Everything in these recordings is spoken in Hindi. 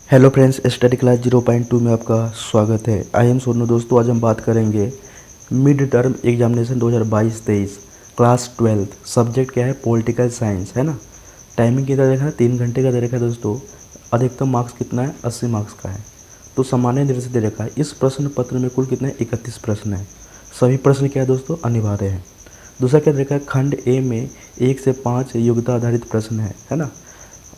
हेलो फ्रेंड्स, स्टडी क्लास 0.2 में आपका स्वागत है। I am Sonu. दोस्तों, आज हम बात करेंगे mid term examination 2022-23 class 12। Subject क्या है? पॉलिटिकल साइंस, है ना। टाइमिंग कितना देखा है? 3 घंटे का दे रखा है दोस्तों। अधिकतम मार्क्स कितना है? 80 मार्क्स का है। तो सामान्य दृष्टि से दे रखा है। इस प्रश्न पत्र में कुल कितने? 31 प्रश्न है। सभी प्रश्न क्या है दोस्तों? अनिवार्य है। दूसरा क्या देखा है? खंड ए में 1 से 5 योग्यता आधारित प्रश्न है ना।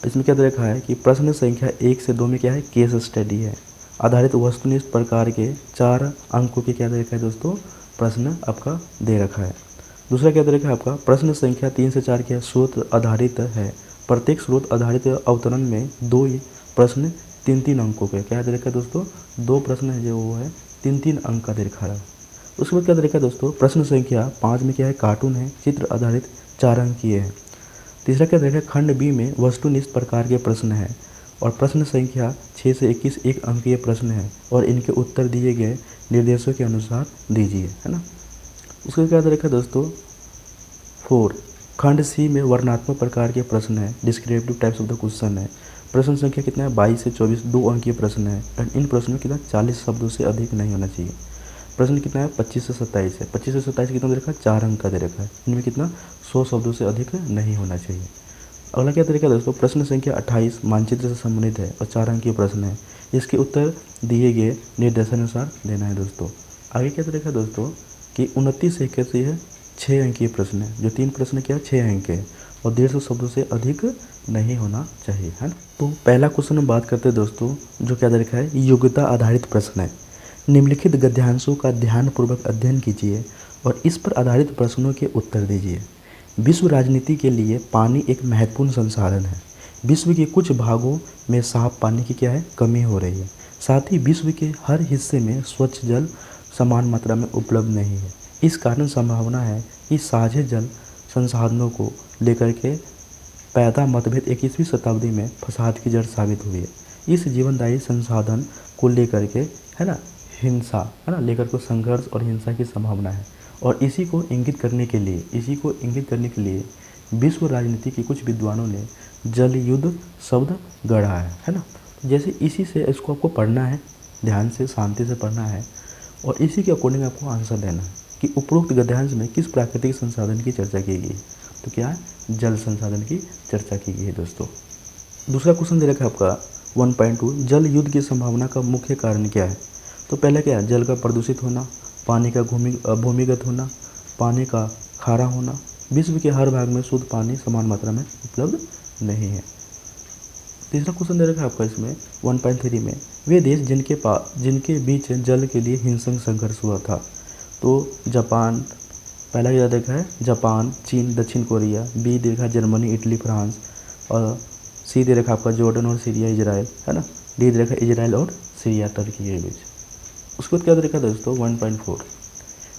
इसमें क्या दे रखा है कि प्रश्न संख्या 1 से 2 में क्या है? केस स्टडी है। आधारित वस्तुनिष्ठ प्रकार के 4 अंकों के क्या दे रखा है दोस्तों? प्रश्न आपका दे रखा है। दूसरा क्या दे रखा है आपका? प्रश्न संख्या 3 से 4 क्या है? स्रोत आधारित है। प्रत्येक स्रोत आधारित अवतरण में 2 प्रश्न 3-3 अंकों के क्या दे रखा है दोस्तों? 2 प्रश्न है जो वो है 3-3 अंक का दे रखा है। उसके बाद क्या दे रखा है दोस्तों? प्रश्न संख्या 5 में क्या है? कार्टून है, चित्र आधारित 4 अंकीय है। तीसरा क्या देखा? खंड बी में वस्तुनिष्ठ प्रकार के प्रश्न है और प्रश्न संख्या 6 से 21 एक अंकीय प्रश्न है और इनके उत्तर दिए गए निर्देशों के अनुसार दीजिए, है ना। उसके क्या देखा दोस्तों? 4 खंड सी में वर्णनात्मक प्रकार के प्रश्न है, descriptive types of the question है। प्रश्न संख्या कितना है? 22 से 24 2 अंकीय प्रश्न है और इन प्रश्नों में कितना? 40 शब्दों से अधिक नहीं होना चाहिए। प्रश्न कितना है? 25 से 27 है। 25 से 27 कितना दे रखा है? 4 अंक का दे रखा है। इनमें कितना? 100 शब्दों से अधिक नहीं होना चाहिए। अगला क्या तरीका है दोस्तों? प्रश्न संख्या 28 मानचित्र से संबंधित है और 4 अंकीय प्रश्न है। इसके उत्तर दिए गए निर्देशानुसार देना है दोस्तों। आगे क्या तरीका है दोस्तों कि 29 एक से है 6 अंकीय प्रश्न है। जो 3 प्रश्न क्या है? 6 अंक है और 150 शब्दों से अधिक नहीं होना चाहिए, है ना। तो पहला क्वेश्चन हम बात करते हैं दोस्तों, जो क्या देखा है? योग्यता आधारित प्रश्न है। निम्नलिखित गद्यांशों का ध्यानपूर्वक अध्ययन कीजिए और इस पर आधारित प्रश्नों के उत्तर दीजिए। विश्व राजनीति के लिए पानी एक महत्वपूर्ण संसाधन है। विश्व के कुछ भागों में साफ पानी की क्या है? कमी हो रही है। साथ ही विश्व के हर हिस्से में स्वच्छ जल समान मात्रा में उपलब्ध नहीं है। इस कारण संभावना है कि साझे जल संसाधनों को लेकर के पैदा मतभेद 21वीं शताब्दी में फसाद की जड़ साबित हुई है। इस जीवनदायी संसाधन को लेकर के, है ना, हिंसा, है ना, लेकर को संघर्ष और हिंसा की संभावना है। और इसी को इंगित करने के लिए विश्व राजनीति के कुछ विद्वानों ने जल युद्ध शब्द गढ़ा है ना। जैसे इसी से इसको आपको पढ़ना है, ध्यान से शांति से पढ़ना है और इसी के अकॉर्डिंग आपको आंसर देना है कि उपरोक्त गद्यांश में किस प्राकृतिक संसाधन की चर्चा की गई है। तो क्या है? जल संसाधन की चर्चा की गई है दोस्तों। दूसरा क्वेश्चन दे रखा है आपका 1.2 जल युद्ध की संभावना का मुख्य कारण क्या है? तो पहले क्या है? जल का प्रदूषित होना, पानी का भूमिगत होना, पानी का खारा होना, विश्व के हर भाग में शुद्ध पानी समान मात्रा में उपलब्ध नहीं है। तीसरा क्वेश्चन दे रखा है आपका इसमें 1.3 में वे देश जिनके बीच जल के लिए हिंसक संघर्ष हुआ था। तो जापान, पहला क्या देखा है? जापान, चीन, दक्षिण कोरिया। बी दे रखा है जर्मनी, इटली, फ्रांस। और सी दे रखा आपका जॉर्डन और सीरिया, इजराइल, है ना। डी दे रखा है इजराइल और सीरिया, तुर्की के बीच। उसके बाद क्या दे रखा है दोस्तों 1.4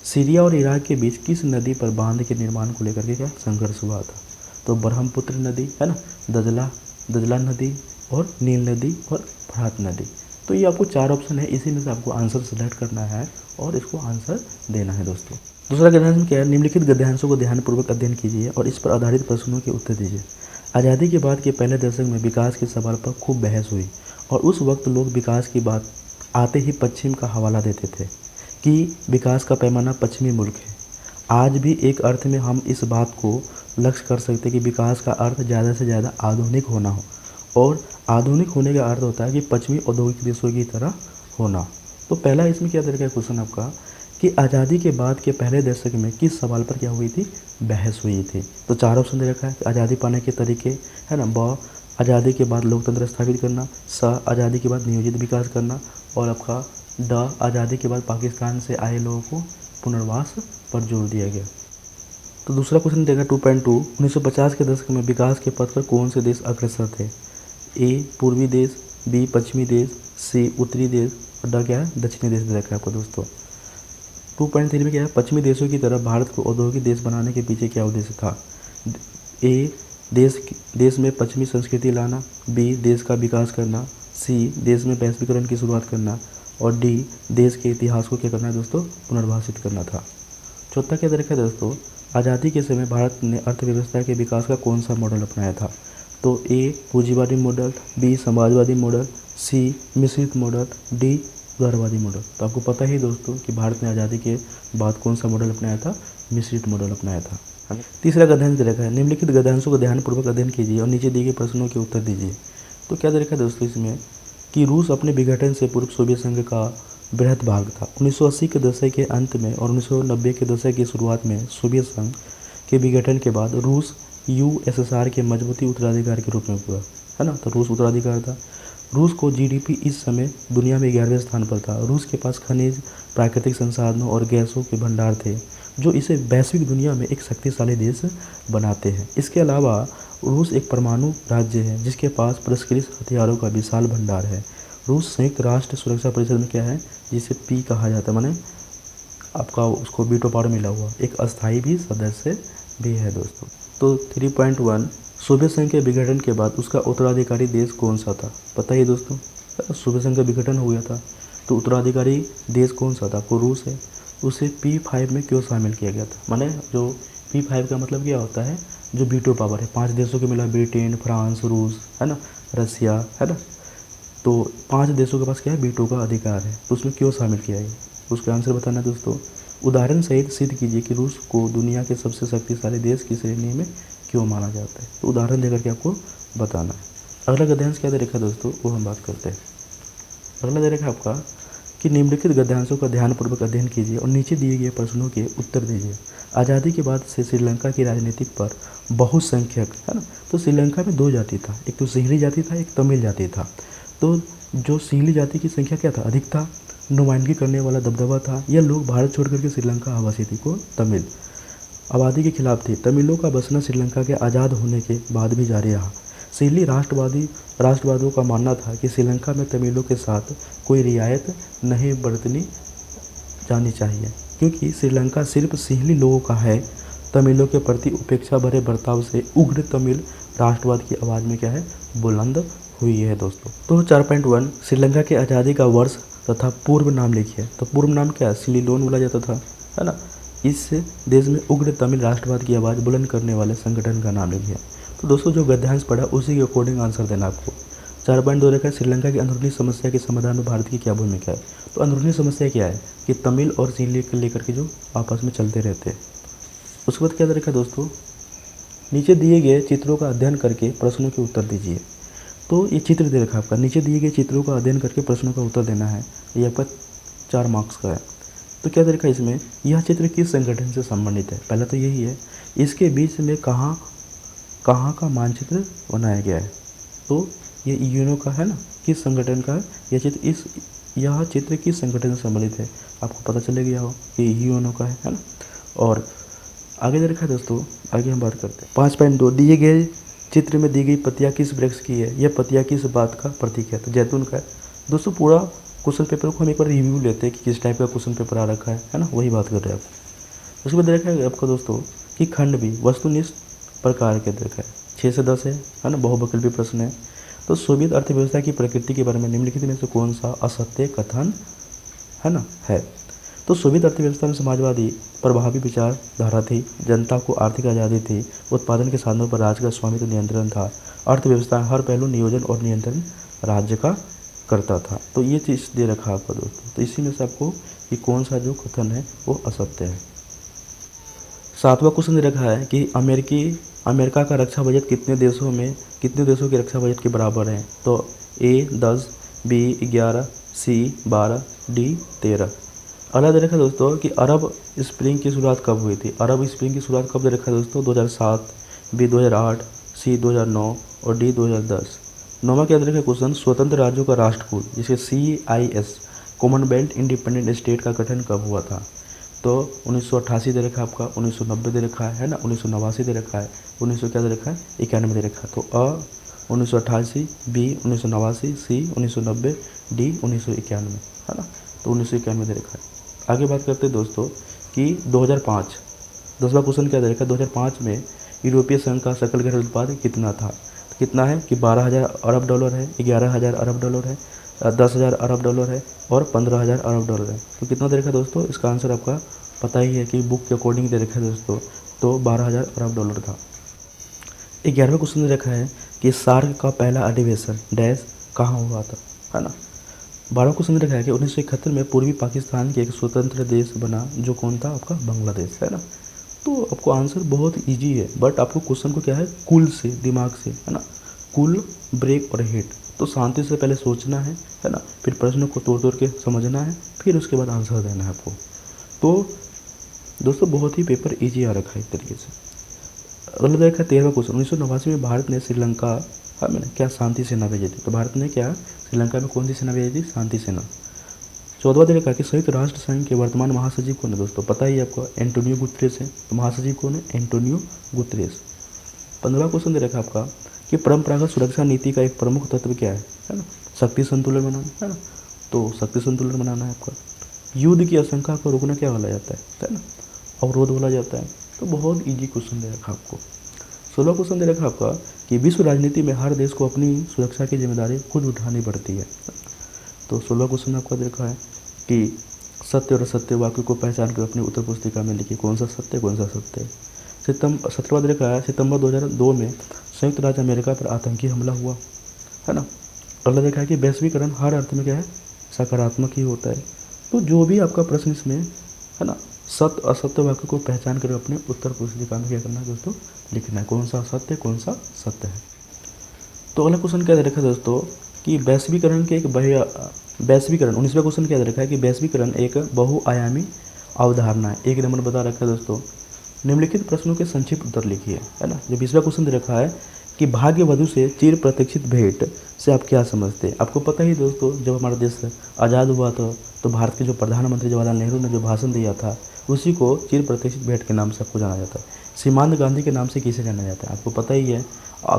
सीरिया और इराक के बीच किस नदी पर बांध के निर्माण को लेकर के क्या संघर्ष हुआ था? तो ब्रह्मपुत्र नदी, है ना, दजला नदी और नील नदी और फरात नदी। तो ये आपको 4 ऑप्शन है, इसी में से आपको आंसर सेलेक्ट करना है और इसको आंसर देना है दोस्तों। दूसरा गद्यांश क्या है? निम्नलिखित गद्यांशों को ध्यानपूर्वक अध्ययन कीजिए और इस पर आधारित प्रश्नों के उत्तर दीजिए। आज़ादी के बाद के पहले दशक में विकास के सवाल पर खूब बहस हुई और उस वक्त लोग विकास की बात आते ही पश्चिम का हवाला देते थे कि विकास का पैमाना पश्चिमी मुल्क है। आज भी एक अर्थ में हम इस बात को लक्ष्य कर सकते हैं कि विकास का अर्थ ज़्यादा से ज़्यादा आधुनिक होना हो और आधुनिक होने का अर्थ होता है कि पश्चिमी औद्योगिक देशों की तरह होना। तो पहला इसमें क्या तरीका है क्वेश्चन आपका कि आज़ादी के बाद के पहले दशक में किस सवाल पर क्या हुई थी? बहस हुई थी। तो 4 ऑप्शन दे रखा है कि आज़ादी पाने के तरीके, है ना। ब आज़ादी के बाद लोकतंत्र स्थापित करना। स आज़ादी के बाद नियोजित विकास करना। और आपका ड आज़ादी के बाद पाकिस्तान से आए लोगों को पुनर्वास पर जोर दिया गया। तो दूसरा क्वेश्चन देगा 2.2 1950 के दशक में विकास के पथ पर कौन से देश अग्रसर थे? ए पूर्वी देश, बी पश्चिमी देश, सी उत्तरी देश और ड क्या है? दक्षिणी देश दे रखा है आपको दोस्तों। 2.3 में क्या है? पश्चिमी देशों की तरह भारत को औद्योगिक देश बनाने के पीछे क्या उद्देश्य था? ए देश में पश्चिमी संस्कृति लाना, बी देश का विकास करना, सी देश में वैश्वीकरण की शुरुआत करना और डी देश के इतिहास को क्या करना है दोस्तों? पुनर्भाषित करना था। चौथा क्या देखा है दोस्तों? आज़ादी के समय भारत ने अर्थव्यवस्था के विकास का कौन सा मॉडल अपनाया था? तो ए पूंजीवादी मॉडल, बी समाजवादी मॉडल, सी मिश्रित मॉडल, डी उदारवादी मॉडल। तो आपको पता ही दोस्तों कि भारत ने आज़ादी के बाद कौन सा मॉडल अपनाया था, मिश्रित मॉडल अपनाया था। तीसरा गद्यांश दे रखा है, निम्नलिखित गद्यांशों को ध्यानपूर्वक अध्ययन कीजिए और नीचे दिए गए प्रश्नों के उत्तर दीजिए। तो क्या दे रखा है दोस्तों इसमें कि रूस अपने विघटन से पूर्व सोवियत संघ का बृहत भाग था। 1980 के दशक के अंत में और 1990 के दशक की शुरुआत में सोवियत संघ के विघटन के बाद रूस यूएसएसआर के मजबूती उत्तराधिकार के रूप में हुआ, है ना। तो रूस उत्तराधिकार था। रूस को जीडीपी इस समय दुनिया में 11वें स्थान पर था। रूस के पास खनिज, प्राकृतिक संसाधनों और गैसों के भंडार थे जो इसे वैश्विक दुनिया में एक शक्तिशाली देश बनाते हैं। इसके अलावा रूस एक परमाणु राज्य है जिसके पास परिष्कृत हथियारों का विशाल भंडार है। रूस संयुक्त राष्ट्र सुरक्षा परिषद में क्या है, जिसे पी कहा जाता है, माने आपका उसको वीटो पावर मिला हुआ एक अस्थायी भी सदस्य भी है दोस्तों। तो 3.1 सोवियत संघ के विघटन के बाद उसका उत्तराधिकारी देश कौन सा था, पता ही दोस्तों। सोवियत संघ का विघटन हो गया था तो उत्तराधिकारी देश कौन सा था, आपको रूस है। उसे P5 में क्यों शामिल किया गया था, माने जो P5 का मतलब क्या होता है, जो वीटो पावर है 5 देशों के मिला, ब्रिटेन, फ्रांस, रूस, है ना, रसिया, है ना। तो 5 देशों के पास क्या है, वीटो का अधिकार है। तो उसमें क्यों शामिल किया गया, उसका आंसर बताना है दोस्तों। उदाहरण सहित सिद्ध कीजिए कि रूस को दुनिया के सबसे शक्तिशाली देश की श्रेणी में क्यों माना जाता है। तो उदाहरण देकर के आपको बताना है। अगला गद्यांश क्या दे रखा है दोस्तों, वो हम बात करते हैं। अगला दे रखा है आपका कि निम्नलिखित गद्यांशों का ध्यानपूर्वक अध्ययन कीजिए और नीचे दिए गए प्रश्नों के उत्तर दीजिए। आज़ादी के बाद से श्रीलंका की राजनीति पर बहुसंख्यक, है ना। तो श्रीलंका में 2 जाति था, एक तो सिंहली जाति था, एक तमिल जाति था। तो जो सिंहली जाति की संख्या क्या था, अधिक था, नुमाइंदगी करने वाला दबदबा था। यह लोग भारत छोड़ करके श्रीलंका आवासी थी, को तमिल आबादी के खिलाफ थे। तमिलों का बसना श्रीलंका के आज़ाद होने के बाद भी जारी रहा। सिंहली राष्ट्रवादियों का मानना था कि श्रीलंका में तमिलों के साथ कोई रियायत नहीं बरतनी जानी चाहिए क्योंकि श्रीलंका सिर्फ सिंहली लोगों का है। तमिलों के प्रति उपेक्षा भरे बर्ताव से उग्र तमिल राष्ट्रवाद की आवाज़ में क्या है, बुलंद हुई है दोस्तों। तो 4.1 श्रीलंका के आज़ादी का वर्ष तथा पूर्व नाम लिखिए। तो पूर्व नाम क्या है, सिलोन बोला जाता था, है ना। इस देश में उग्र तमिल राष्ट्रवाद की आवाज़ बुलंद करने वाले संगठन का नाम लिखिए। तो दोस्तों जो गद्यांश पढ़ा उसी के अकॉर्डिंग आंसर देना आपको। 4.2 रखा है, श्रीलंका की अंदरूनी समस्या के समाधान में भारत की क्या भूमिका है। तो अंदरूनी समस्या क्या है कि तमिल और सिंहली को लेकर के जो आपस में चलते रहते हैं। उसके बाद क्या रखा है दोस्तों, नीचे दिए गए चित्रों का अध्ययन करके प्रश्नों के उत्तर दीजिए। तो ये चित्र दे रखा है आपका, नीचे दिए गए चित्रों का अध्ययन करके प्रश्नों का उत्तर देना है। ये आपका 4 मार्क्स का है। तो क्या दे रखा है इसमें, यह चित्र किस संगठन से संबंधित है, पहला तो यही है। इसके बीच में कहाँ का मानचित्र बनाया गया है। तो ये यूएनओ का है ना, किस संगठन का है यह चित्र, यह चित्र किस संगठन से संबंधित है, आपको पता चले गया हो कि यूएनओ का है ना। और आगे दे रखा है दोस्तों, आगे हम बात करते हैं। 5.2 दिए गए चित्र में दी गई पत्तियाँ किस वृक्ष की है, यह पत्तियाँ किस बात का प्रतीक है। तो जैतून का है दोस्तों। पूरा क्वेश्चन पेपर को हम एक बार रिव्यू लेते हैं कि किस टाइप का क्वेश्चन पेपर आ रखा है ना, वही बात कर रहे हैं आप। उसके बाद दे रखा है आपको दोस्तों कि खंड भी वस्तुनिष्ठ प्रकार के दे रखा है, 6 से 10 है ना, बहुविकल्पी प्रश्न है। तो सोवियत अर्थव्यवस्था की प्रकृति के बारे में निम्नलिखित में से कौन सा असत्य कथन है ना है। तो सोवियत अर्थव्यवस्था में समाजवादी प्रभावी विचारधारा थी, जनता को आर्थिक आज़ादी थी, उत्पादन के साधनों पर राज्य का स्वामित्व नियंत्रण था, अर्थव्यवस्था हर पहलू नियोजन और नियंत्रण राज्य का करता था। तो ये चीज़ दे रखा आपका दोस्तों। तो इसी में से आपको कि कौन सा जो कथन है वो असत्य है। 7वां क्वेश्चन दे रखा है कि अमेरिका का रक्षा बजट कितने देशों के रक्षा बजट के बराबर है। तो A 10, B 11, C 12, D 13। अगला दे रखा है दोस्तों कि अरब स्प्रिंग की शुरुआत कब हुई थी। अरब स्प्रिंग की शुरुआत कब दे रखा है दोस्तों, 2007, B 2008, C 2009 और D 2010। 9वां क्या दे रखा है क्वेश्चन, स्वतंत्र राज्यों का राष्ट्रकूट जिसे CIS कॉमनवेल्थ इंडिपेंडेंट स्टेट का गठन कब हुआ था। तो 1988 दे रखा है आपका, 1990 दे रखा है ना, 1989 दे रखा है, 1900 क्या दे रखा है 91 दे रखा है। तो A 1988, B 1989, C 1990, D 1991, है ना। तो 1991 दे रखा है। आगे बात करते हैं दोस्तों कि 2005, 10वां क्वेश्चन क्या दे रखा है, 2005 में यूरोपीय संघ का सकल घरेलू उत्पाद कितना था। तो कितना है कि 12,000 अरब डॉलर है, 11,000 अरब डॉलर है, 10,000 अरब डॉलर है और 15,000 अरब डॉलर है। तो कितना दे रखा है दोस्तों, इसका आंसर आपका पता ही है कि बुक के अकॉर्डिंग दे रखा है दोस्तों। तो 12,000 अरब डॉलर था। 11वां क्वेश्चन दे रखा है कि सार्क का पहला अधिवेशन डैश कहाँ हुआ था। है ना। 12वां क्वेश्चन रखा है कि 1971 में पूर्वी पाकिस्तान के एक स्वतंत्र देश बना, जो कौन था आपका बांग्लादेश, है ना। तो आपको आंसर बहुत इजी है, बट आपको क्वेश्चन को क्या है कुल से, दिमाग से, है ना, कुल, ब्रेक और हेड। तो शांति से पहले सोचना है ना, फिर प्रश्न को तोड़ तोड़ के समझना है, फिर उसके बाद आंसर देना है आपको। तो दोस्तों बहुत ही पेपर इजी आ रखा है एक तरीके से। अगला देखा 13वां क्वेश्चन, 1989 में भारत ने श्रीलंका में क्या शांति सेना भेजी थी। तो भारत ने क्या श्रीलंका में कौन सी सेना भेजी थी, शांति सेना। 14वां देखा कि संयुक्त राष्ट्र संघ के वर्तमान महासचिव कौन है। दोस्तों पता ही है आपको, एंटोनियो गुतरेस है। तो महासचिव कौन है, एंटोनियो गुतरेस। 15वां क्वेश्चन दे रखा आपका कि परंपरागत सुरक्षा नीति का एक प्रमुख तत्व क्या है ना, शक्ति संतुलन बनाना, है ना। तो शक्ति संतुलन बनाना है आपका। युद्ध की आशंका को रोकना क्या बोला जाता है ना, अवरोध बोला जाता है। तो बहुत इजी क्वेश्चन दे रखा आपको। 16वां क्वेश्चन दे रखा आपका कि विश्व राजनीति में हर देश को अपनी सुरक्षा की जिम्मेदारी खुद उठानी पड़ती है। तो 16वां क्वेश्चन आपका देखा है कि सत्य और असत्य वाक्य को पहचान कर अपनी उत्तर पुस्तिका में लिखिए, कौन सा सत्य कौन सा असत्य है। 17वां देखा है सितंबर 2002 में संयुक्त राज्य अमेरिका पर आतंकी हमला हुआ, है ना। अगला देखा है कि वैश्वीकरण हर अर्थ में क्या है, सकारात्मक ही होता है। तो जो भी आपका प्रश्न इसमें है ना, सत्य असत्य वाक्य को पहचान कर अपने उत्तर पुस्तिका में क्या करना है दोस्तों, लिखना है, कौन सा असत्य कौन सा सत्य है। तो अगला क्वेश्चन क्या दे रखा है दोस्तों कि वैश्वीकरण के एक वैश्वीकरण 19वां क्वेश्चन क्या दे रखा है कि वैश्वीकरण एक बहुआयामी अवधारणा है। एक नंबर बता रखा है दोस्तों, निम्नलिखित प्रश्नों के संक्षिप्त उत्तर लिखिए, है ना। जो 20वां क्वेश्चन दे रखा है कि भाग्य वधु से चिर प्रतीक्षित भेंट से आप क्या समझते हैं। आपको पता ही दोस्तों, जब हमारा देश आज़ाद हुआ था तो भारत के जो प्रधानमंत्री जवाहरलाल नेहरू ने जो भाषण दिया था, उसी को चिर प्रतीक्षित भेंट के नाम से आपको जाना जाता है। सीमांत गांधी के नाम से किसे जाना जाता है, आपको पता ही है,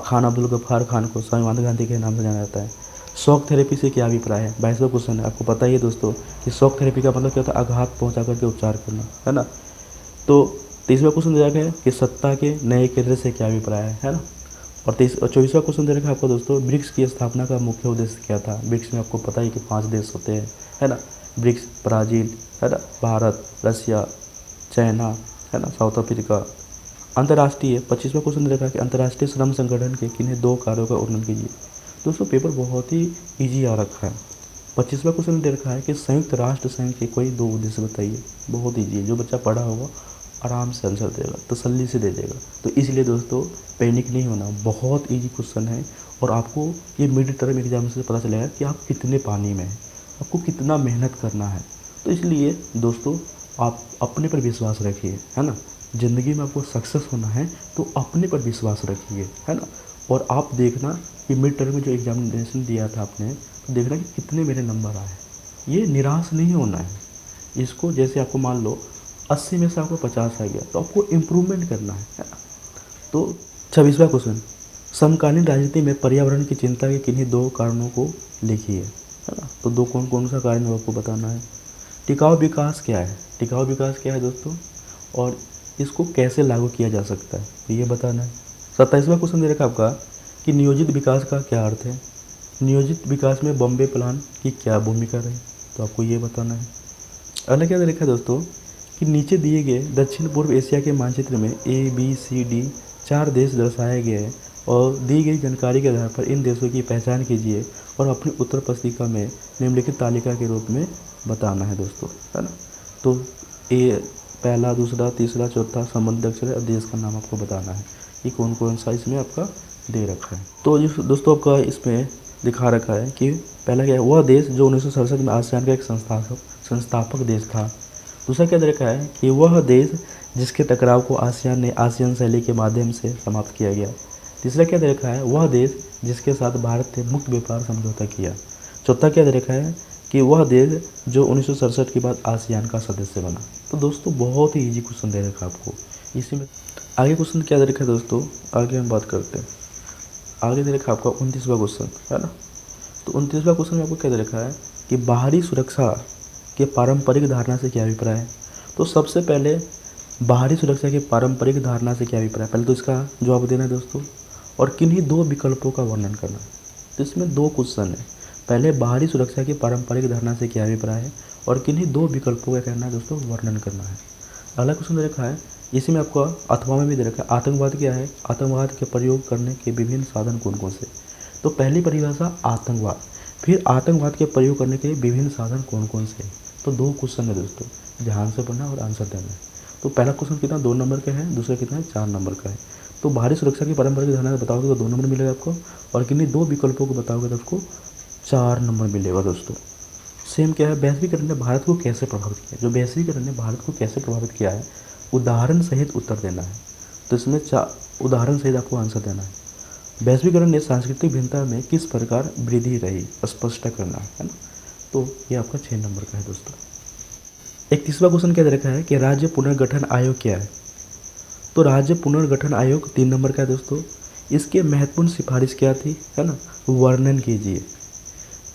खान अब्दुल गफ्फार खान को सीमांत गांधी के नाम से जाना जाता है। शॉक थेरेपी से क्या अभिप्राय है, 22वां क्वेश्चन है। आपको पता ही है दोस्तों कि शॉक थेरेपी का मतलब क्या होता है, आघात पहुंचा करके उपचार करना, है ना। तो 23वां क्वेश्चन दे रखा है कि सत्ता के नए केंद्र से क्या अभिप्राय है ना। और 24वां क्वेश्चन दे रखा है आपको दोस्तों, ब्रिक्स की स्थापना का मुख्य उद्देश्य क्या था। ब्रिक्स में आपको पता ही कि 5 देश होते हैं, है ना। ब्रिक्स ब्राज़ील, है ना, भारत, रशिया, चाइना, है ना, साउथ अफ्रीका। अंतर्राष्ट्रीय 25वां क्वेश्चन दे रखा है कि अंतर्राष्ट्रीय श्रम संगठन के किन्हीं 2 कार्यों का वर्णन कीजिए। दोस्तों पेपर बहुत ही ईजी आ रखा है। 25वां क्वेश्चन दे रखा है कि संयुक्त राष्ट्र संघ के कोई 2 उद्देश्य बताइए। बहुत ईजी है, जो बच्चा पढ़ा होगा आराम से आंसर देगा, तसल्ली से दे देगा। तो इसलिए दोस्तों पैनिक नहीं होना, बहुत इजी क्वेश्चन है। और आपको ये मिड टर्म एग्जाम से पता चलेगा कि आप कितने पानी में हैं, आपको कितना मेहनत करना है। तो इसलिए दोस्तों आप अपने पर विश्वास रखिए, है ना। ज़िंदगी में आपको सक्सेस होना है तो अपने पर विश्वास रखिए, है ना। और आप देखना कि मिड टर्म में जो एग्जामिनेशन दिया था आपने, तो देखना कि कितने मेरे नंबर आए। ये निराश नहीं होना है। इसको जैसे आपको मान लो 80 में से आपको 50 आ गया, तो आपको इम्प्रूवमेंट करना है ना। तो 26वां क्वेश्चन, समकालीन राजनीति में पर्यावरण की चिंता के किन्हीं 2 कारणों को लिखिए, है ना। तो 2 कौन कौन सा कारण है आपको बताना है। टिकाऊ विकास क्या है, टिकाऊ विकास क्या है दोस्तों, और इसको कैसे लागू किया जा सकता है, तो ये बताना है। 27वां क्वेश्चन दे रखा आपका कि नियोजित विकास का क्या अर्थ है। नियोजित विकास में बॉम्बे प्लान की क्या भूमिका रही, तो आपको ये बताना है। अगला क्या दे रखा है दोस्तों कि नीचे दिए गए दक्षिण पूर्व एशिया के मानचित्र में ABCD 4 देश दर्शाए गए हैं और दी गई जानकारी के आधार पर इन देशों की पहचान कीजिए और अपनी उत्तर पुस्तिका में निम्नलिखित तालिका के रूप में बताना है दोस्तों, है ना। तो पहला, दूसरा, तीसरा, चौथा संबंधित अक्षर है और देश का नाम आपको बताना है। ये कौन कौन सा इसमें आपका दे रखा है। तो दोस्तों आपका इसमें दिखा रखा है कि पहला क्या है, वह देश जो 1967 में आसियान का एक संस्थापक देश था। दूसरा क्या दे रखा है कि वह देश जिसके टकराव को आसियान ने आसियान शैली के माध्यम से समाप्त किया गया। तीसरा क्या दे रखा है, वह देश जिसके साथ भारत ने मुक्त व्यापार समझौता किया। चौथा क्या दे रखा है कि वह देश जो 1967 के बाद आसियान का सदस्य बना। तो दोस्तों बहुत ही इजी क्वेश्चन दे रखा है आपको। इसी में आगे क्वेश्चन क्या दे रखा है दोस्तों, आगे हम बात करते हैं। आगे दे रखा है आपका 29वां क्वेश्चन, है ना। तो 29वां क्वेश्चन में आपको क्या दे रखा है कि बाहरी सुरक्षा के पारंपरिक धारणा से क्या अभिप्राय है। तो सबसे पहले बाहरी सुरक्षा के पारंपरिक धारणा से क्या अभिप्राय है, पहले तो इसका जवाब देना है दोस्तों, और किन्हीं 2 विकल्पों का वर्णन करना है। तो इसमें 2 क्वेश्चन है, पहले बाहरी सुरक्षा की पारंपरिक धारणा से क्या अभिप्राय है और किन्हीं 2 विकल्पों का कहना है दोस्तों, वर्णन करना है। अगला क्वेश्चन दे रखा है, इसी में आपको अथवा में भी दे रखा है, आतंकवाद क्या है, आतंकवाद के प्रयोग करने के विभिन्न साधन कौन कौन से। तो पहली परिभाषा आतंकवाद, फिर आतंकवाद के प्रयोग करने के लिए विभिन्न साधन कौन कौन से हैं? तो 2 क्वेश्चन है दोस्तों, ध्यान से पढ़ना और आंसर देना है। तो पहला क्वेश्चन कितना 2 नंबर का है, दूसरा कितना है 4 नंबर का है। तो बाहरी सुरक्षा की परंपरा के ध्यान से बताओगे तो 2 नंबर मिलेगा आपको, और किन्हीं 2 विकल्पों को बताओगे तो आपको 4 नंबर मिलेगा दोस्तों। सेम क्या है, वैश्वीकरण ने भारत को कैसे प्रभावित किया? जो वैश्वीकरण ने भारत को कैसे प्रभावित किया है, उदाहरण सहित उत्तर देना है। तो इसमें उदाहरण सहित आपको आंसर देना है। वैश्वीकरण ने सांस्कृतिक भिन्नता में किस प्रकार वृद्धि रही, स्पष्ट करना है ना। तो ये आपका 6 नंबर का है दोस्तों। 31वां क्वेश्चन क्या दे रखा है कि राज्य पुनर्गठन आयोग क्या है? तो राज्य पुनर्गठन आयोग 3 नंबर का है दोस्तों। इसके महत्वपूर्ण सिफारिश क्या थी, है ना, वर्णन कीजिए।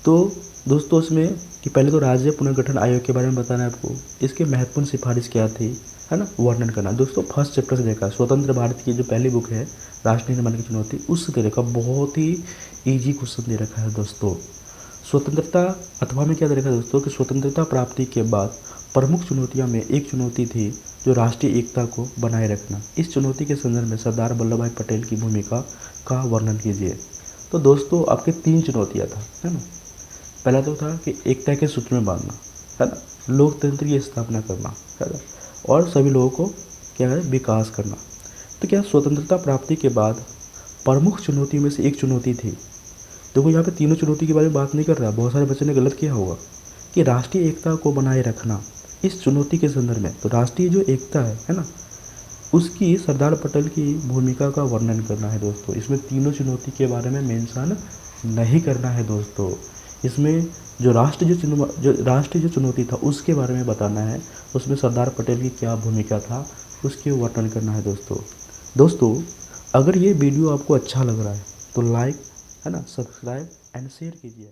तो दोस्तों इसमें कि पहले तो राज्य पुनर्गठन आयोग के बारे में बताना है आपको, इसके महत्वपूर्ण सिफारिश क्या थी, है ना, वर्णन करना। दोस्तों फर्स्ट चैप्टर से देखा, स्वतंत्र भारत की जो पहली बुक है राष्ट्र निर्माण की चुनौती, उससे दे रखा, बहुत ही ईजी क्वेश्चन दे रखा है दोस्तों। स्वतंत्रता अथवा में क्या दे रखा है दोस्तों कि स्वतंत्रता प्राप्ति के बाद प्रमुख चुनौतियों में एक चुनौती थी जो राष्ट्रीय एकता को बनाए रखना। इस चुनौती के संदर्भ में सरदार वल्लभ भाई पटेल की भूमिका का वर्णन कीजिए। तो दोस्तों आपके 3 चुनौतियाँ था, है ना। पहला तो था कि एकता के सूत्र में बांधना, है ना, लोकतंत्र की स्थापना करना, है ना, और सभी लोगों को क्या है, विकास करना। तो क्या स्वतंत्रता प्राप्ति के बाद प्रमुख चुनौती में से एक चुनौती थी। देखो यहाँ पे तीनों चुनौती के बारे में बात नहीं कर रहा, बहुत सारे बच्चे ने गलत किया होगा कि राष्ट्रीय एकता को बनाए रखना इस चुनौती के संदर्भ में। तो राष्ट्रीय जो एकता है ना, उसकी सरदार पटेल की भूमिका का वर्णन करना है दोस्तों। इसमें तीनों चुनौती के बारे में मेंशन नहीं करना है दोस्तों। इसमें जो राष्ट्रीय जो चुनौती था उसके बारे में बताना है, उसमें सरदार पटेल की क्या भूमिका था उसके वर्णन करना है दोस्तों। अगर ये वीडियो आपको अच्छा लग रहा है तो लाइक, है ना, सब्सक्राइब एंड शेयर कीजिए।